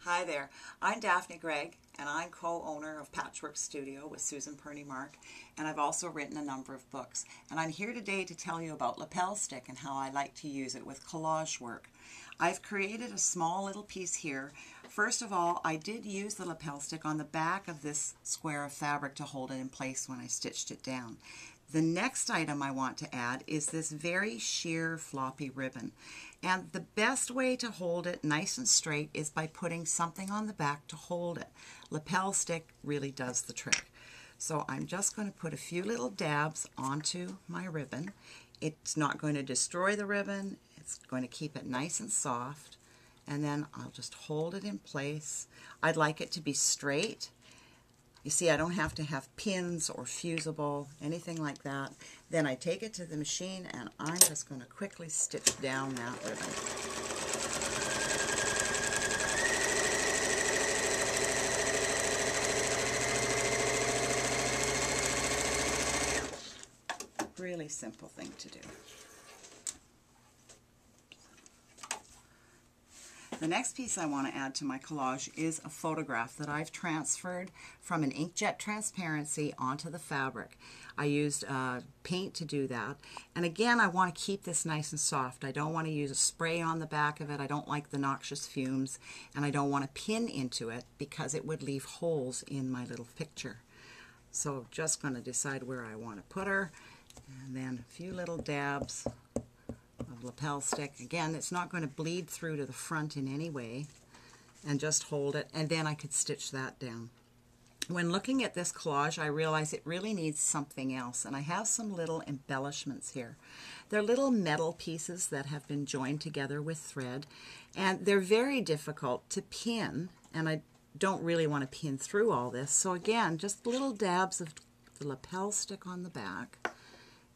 Hi there, I'm Daphne Gregg and I'm co-owner of Patchwork Studio with Susan Perney-Mark, and I've also written a number of books. And I'm here today to tell you about lapel stick and how I like to use it with collage work. I've created a small little piece here. First of all, I did use the lapel stick on the back of this square of fabric to hold it in place when I stitched it down. The next item I want to add is this very sheer floppy ribbon, and the best way to hold it nice and straight is by putting something on the back to hold it. Lapel stick really does the trick. So I'm just going to put a few little dabs onto my ribbon. It's not going to destroy the ribbon, it's going to keep it nice and soft, and then I'll just hold it in place. I'd like it to be straight. You see, I don't have to have pins or fusible, anything like that. Then I take it to the machine and I'm just going to quickly stitch down that ribbon. Really simple thing to do. The next piece I want to add to my collage is a photograph that I've transferred from an inkjet transparency onto the fabric. I used paint to do that, and again I want to keep this nice and soft. I don't want to use a spray on the back of it. I don't like the noxious fumes, and I don't want to pin into it because it would leave holes in my little picture. So just going to decide where I want to put her, and then a few little dabs of lapel stick. Again, it's not going to bleed through to the front in any way, and just hold it, and then I could stitch that down. When looking at this collage, I realize it really needs something else, and I have some little embellishments here. They're little metal pieces that have been joined together with thread, and they're very difficult to pin, and I don't really want to pin through all this. So again, just little dabs of the lapel stick on the back,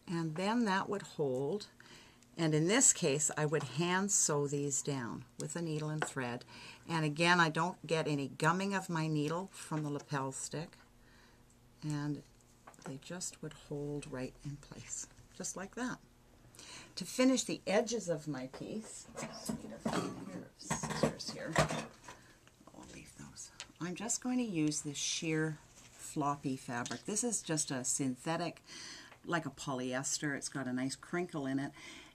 and then that would hold. And in this case, I would hand sew these down with a needle and thread. And again, I don't get any gumming of my needle from the lapel stick. And they just would hold right in place, just like that. To finish the edges of my piece, I need a pair of scissors here. I'll leave those. I'm just going to use this sheer floppy fabric. This is just a synthetic, like a polyester. It's got a nice crinkle in it.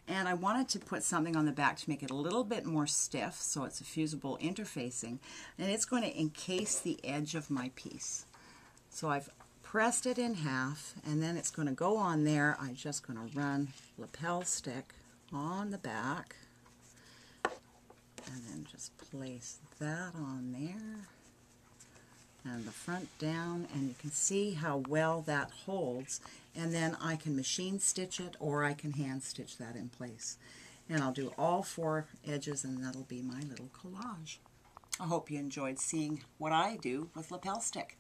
And I wanted to put something on the back to make it a little bit more stiff, so it's a fusible interfacing, and it's going to encase the edge of my piece. So I've pressed it in half, and then it's going to go on there. I'm just going to run lapel stick on the back, and then just place that on there, and the front down, and you can see how well that holds. And then I can machine stitch it, or I can hand stitch that in place. And I'll do all 4 edges, and that'll be my little collage. I hope you enjoyed seeing what I do with lapel stick.